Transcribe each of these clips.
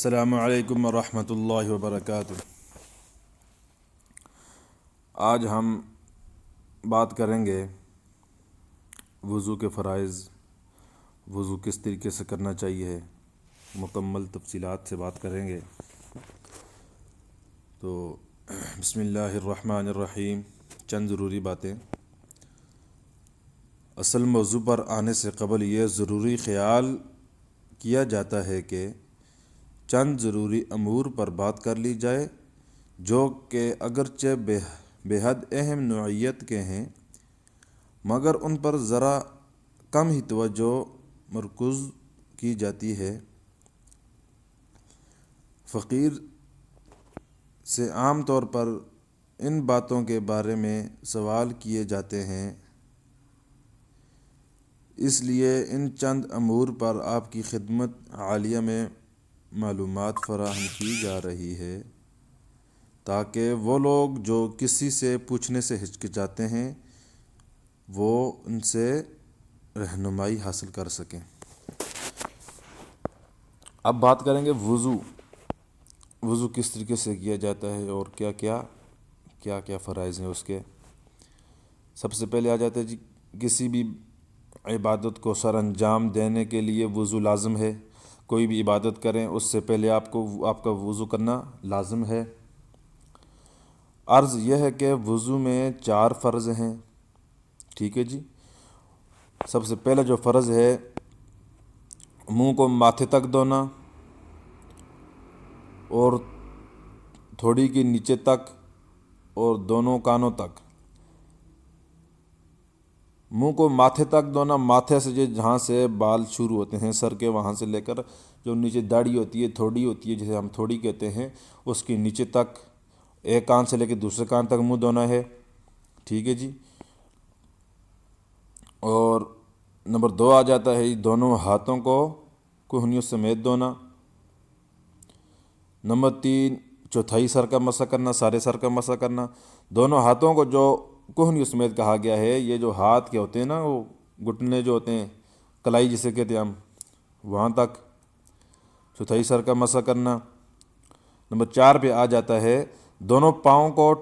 السلام علیکم ورحمۃ اللہ وبرکاتہ۔ آج ہم بات کریں گے وضو کے فرائض، وضو کس طریقے سے کرنا چاہیے، مکمل تفصیلات سے بات کریں گے۔ تو بسم اللہ الرحمن الرحیم، چند ضروری باتیں۔ اصل موضوع پر آنے سے قبل یہ ضروری خیال کیا جاتا ہے کہ چند ضروری امور پر بات کر لی جائے جو کہ اگرچہ بے حد اہم نوعیت کے ہیں مگر ان پر ذرا کم ہی توجہ مرکوز کی جاتی ہے۔ فقیر سے عام طور پر ان باتوں کے بارے میں سوال کیے جاتے ہیں، اس لیے ان چند امور پر آپ کی خدمت عالیہ میں معلومات فراہم کی جا رہی ہے تاکہ وہ لوگ جو کسی سے پوچھنے سے ہچکچاتے ہیں وہ ان سے رہنمائی حاصل کر سکیں۔ اب بات کریں گے وضو کس طریقے سے کیا جاتا ہے اور کیا فرائض ہیں اس کے۔ سب سے پہلے آ جاتا ہے کسی بھی عبادت کو سر انجام دینے کے لیے وضو لازم ہے۔ کوئی بھی عبادت کریں اس سے پہلے آپ کا وضو کرنا لازم ہے۔ عرض یہ ہے کہ وضو میں 4 فرض ہیں، ٹھیک ہے جی۔ سب سے پہلا جو فرض ہے، منہ کو ماتھے تک دھونا اور تھوڑی کے نیچے تک اور دونوں کانوں تک۔ منہ کو ماتھے تک دھونا، ماتھے سے جہاں سے بال شروع ہوتے ہیں سر کے، وہاں سے لے کر جو نیچے داڑھی ہوتی ہے، تھوڑی ہوتی ہے جسے ہم تھوڑی کہتے ہیں، اس کے نیچے تک، ایک کان سے لے کے دوسرے کان تک منہ دھونا ہے، ٹھیک ہے جی۔ اور نمبر 2 آ جاتا ہے دونوں ہاتھوں کو کہنیوں سمیت دھونا۔ نمبر 3 چوتھائی سر کا مسح کرنا، سارے سر کا مسح کرنا۔ دونوں ہاتھوں کو جو کہنیوں سمیت کہا گیا ہے، یہ جو ہاتھ کے ہوتے ہیں نا، وہ گھٹنے جو ہوتے ہیں، کلائی جسے کہتے ہیں ہم، وہاں تک چوتھائی سر کا مسح کرنا۔ نمبر 4 پہ آ جاتا ہے دونوں پاؤں کو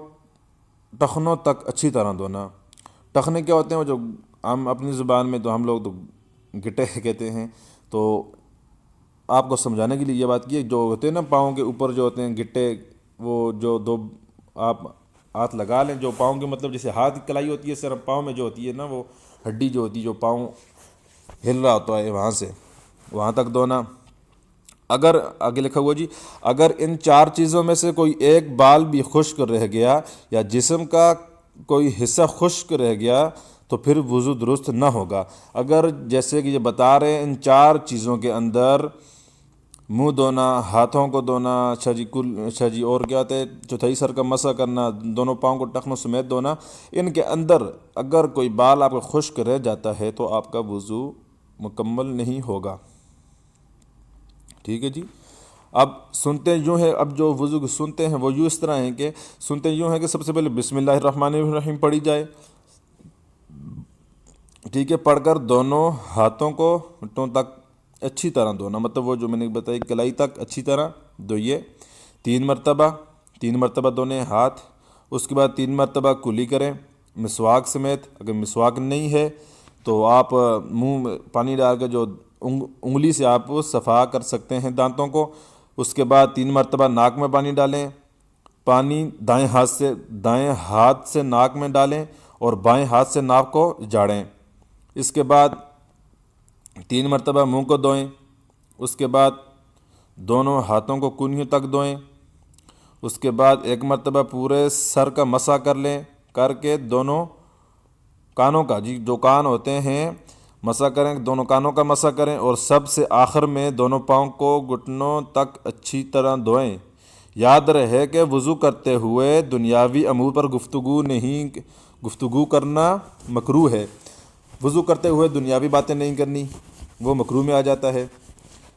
ٹخنوں تک اچھی طرح دھونا۔ ٹخنے کیا ہوتے ہیں؟ وہ جو ہم اپنی زبان میں تو ہم لوگ تو گٹے کہتے ہیں، تو آپ کو سمجھانے کے لیے یہ بات کی، جو ہوتے ہیں نا پاؤں کے اوپر جو ہوتے ہیں گٹے، وہ جو 2 آپ ہاتھ لگا لیں، جو پاؤں کے مطلب جیسے ہاتھ کی کلائی ہوتی ہے، صرف پاؤں میں جو ہوتی ہے نا، وہ ہڈی جو ہوتی ہے، جو پاؤں ہل رہا ہوتا ہے وہاں سے وہاں تک دھونا۔ اگر آگے لکھا ہوا جی، اگر ان 4 چیزوں میں سے کوئی ایک بال بھی خشک رہ گیا یا جسم کا کوئی حصہ خشک رہ گیا تو پھر وضو درست نہ ہوگا۔ اگر جیسے کہ یہ بتا رہے ہیں ان 4 چیزوں کے اندر منہ دھونا، ہاتھوں کو دھونا، اچھا جی، اور کیا ہوتا ہے، چوتھائی سر کا مسح کرنا، دونوں پاؤں کو ٹخنوں سمیت دھونا، ان کے اندر اگر کوئی بال آپ کا خشک رہ جاتا ہے تو آپ کا وضو مکمل نہیں ہوگا، ٹھیک ہے جی۔ اب سنتے یوں ہیں، اب جو وضو سنتے ہیں وہ یوں اس طرح ہیں کہ سنتے یوں ہیں کہ سب سے پہلے بسم اللہ الرحمن الرحیم پڑھی جائے، ٹھیک ہے۔ پڑھ کر دونوں ہاتھوں کو ہونٹوں تک اچھی طرح دھونا، مطلب وہ جو میں نے بتائی کلائی تک اچھی طرح دھوئیے 3 مرتبہ دھونے ہاتھ۔ اس کے بعد 3 مرتبہ کلی کریں مسواک سمیت۔ اگر مسواک نہیں ہے تو آپ منہ میں پانی ڈال کے جو انگلی سے آپ صفا کر سکتے ہیں دانتوں کو۔ اس کے بعد 3 مرتبہ ناک میں پانی ڈالیں، پانی دائیں ہاتھ سے ناک میں ڈالیں اور بائیں ہاتھ سے ناک کو جھاڑیں۔ اس کے بعد 3 مرتبہ منہ کو دھوئیں۔ اس کے بعد دونوں ہاتھوں کو کونیوں تک دھوئیں۔ اس کے بعد 1 مرتبہ پورے سر کا مسح کر کے دونوں کانوں کا، جی جو کان ہوتے ہیں مسح کریں، دونوں کانوں کا مسح کریں، اور سب سے آخر میں دونوں پاؤں کو گھٹنوں تک اچھی طرح دھوئیں۔ یاد رہے کہ وضو کرتے ہوئے دنیاوی امور پر گفتگو کرنا مکروہ ہے۔ وضو کرتے ہوئے دنیاوی باتیں نہیں کرنی، وہ مکروہ میں آ جاتا ہے۔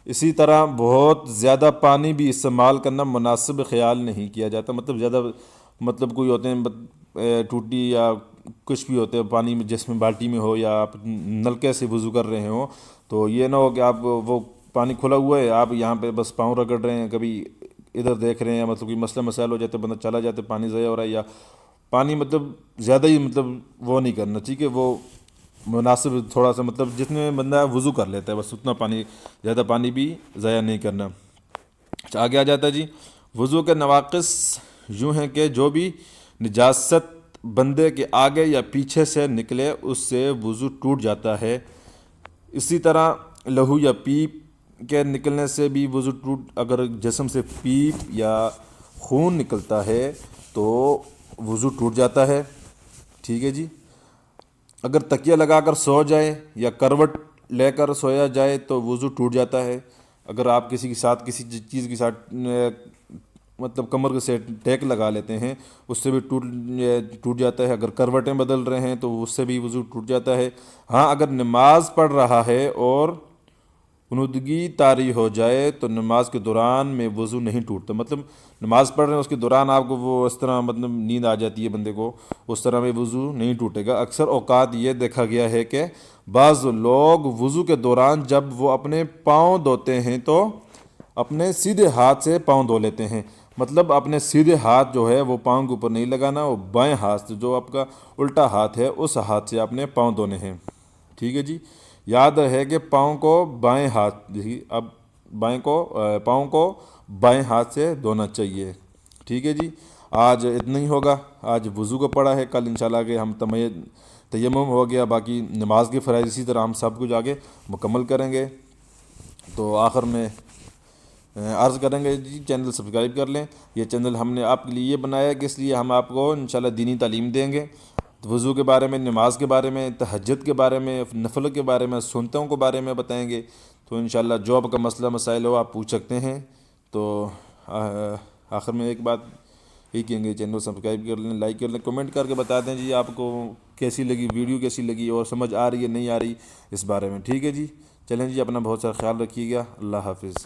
اسی طرح بہت زیادہ پانی بھی استعمال کرنا مناسب خیال نہیں کیا جاتا، مطلب زیادہ، مطلب کوئی ہوتے ہیں ٹوٹی یا کچھ بھی ہوتے ہیں پانی میں، جس میں بالٹی میں ہو یا آپ نلکے سے وضو کر رہے ہوں، تو یہ نہ ہو کہ آپ وہ پانی کھلا ہوا ہے، آپ یہاں پہ بس پاؤں رگڑ رہے ہیں، کبھی ادھر دیکھ رہے ہیں، مطلب کہ مسئلہ مسائل ہو جاتے، بندہ چلا جاتا ہے، پانی ضائع ہو رہا ہے، یا پانی مطلب زیادہ ہی مطلب وہ نہیں کرنا، ٹھیک ہے، وہ مناسب تھوڑا سا مطلب جتنے بندہ وضو کر لیتا ہے بس اتنا پانی، زیادہ پانی بھی ضائع نہیں کرنا۔ اچھا آگے آ جاتا ہے جی، وضو کے نواقص یوں ہیں کہ جو بھی نجاست بندے کے آگے یا پیچھے سے نکلے اس سے وضو ٹوٹ جاتا ہے۔ اسی طرح لہو یا پیپ کے نکلنے سے بھی وضو اگر جسم سے پیپ یا خون نکلتا ہے تو وضو ٹوٹ جاتا ہے، ٹھیک ہے جی۔ اگر تکیہ لگا کر سو جائے یا کروٹ لے کر سویا جائے تو وضو ٹوٹ جاتا ہے۔ اگر آپ کسی کے ساتھ کسی چیز کے ساتھ مطلب کمر سے ٹیک لگا لیتے ہیں اس سے بھی ٹوٹ جاتا ہے۔ اگر کروٹیں بدل رہے ہیں تو اس سے بھی وضو ٹوٹ جاتا ہے۔ ہاں اگر نماز پڑھ رہا ہے اور غنودگی طاری ہو جائے تو نماز کے دوران میں وضو نہیں ٹوٹتا، مطلب نماز پڑھ رہے ہیں اس کے دوران آپ کو وہ اس طرح مطلب نیند آ جاتی ہے بندے کو، اس طرح میں وضو نہیں ٹوٹے گا۔ اکثر اوقات یہ دیکھا گیا ہے کہ بعض لوگ وضو کے دوران جب وہ اپنے پاؤں دھوتے ہیں تو اپنے سیدھے ہاتھ سے پاؤں دھو لیتے ہیں، مطلب اپنے سیدھے ہاتھ جو ہے وہ پاؤں کے اوپر نہیں لگانا، وہ بائیں ہاتھ سے جو آپ کا الٹا ہاتھ ہے اس ہاتھ سے اپنے پاؤں دھونے ہیں، ٹھیک ہے جی۔ یاد رہے کہ پاؤں کو بائیں ہاتھ اب پاؤں کو بائیں ہاتھ سے دھونا چاہیے، ٹھیک ہے جی۔ آج اتنا ہی ہوگا، آج وضو کا پڑھا ہے، کل انشاءاللہ کہ ہم تیمم ہو گیا، باقی نماز کے فرائض اسی طرح ہم سب کچھ آگے مکمل کریں گے۔ تو آخر میں عرض کریں گے جی چینل سبسکرائب کر لیں، یہ چینل ہم نے آپ کے لیے بنایا ہے کہ اس لیے ہم آپ کو انشاءاللہ دینی تعلیم دیں گے، وضو کے بارے میں، نماز کے بارے میں، تہجد کے بارے میں، نفل کے بارے میں، سنتوں کے بارے میں بتائیں گے۔ تو انشاءاللہ جو آپ کا مسئلہ مسائل ہو آپ پوچھ سکتے ہیں۔ تو آخر میں ایک بات یہی کہیں گے، چینل سبسکرائب کر لیں، لائک کر لیں، کمنٹ کر کے بتا دیں جی آپ کو کیسی لگی ویڈیو، کیسی لگی اور سمجھ آ رہی ہے نہیں آ رہی اس بارے میں، ٹھیک ہے جی۔ چلیں جی، اپنا بہت سارا خیال رکھیے گا، اللہ حافظ۔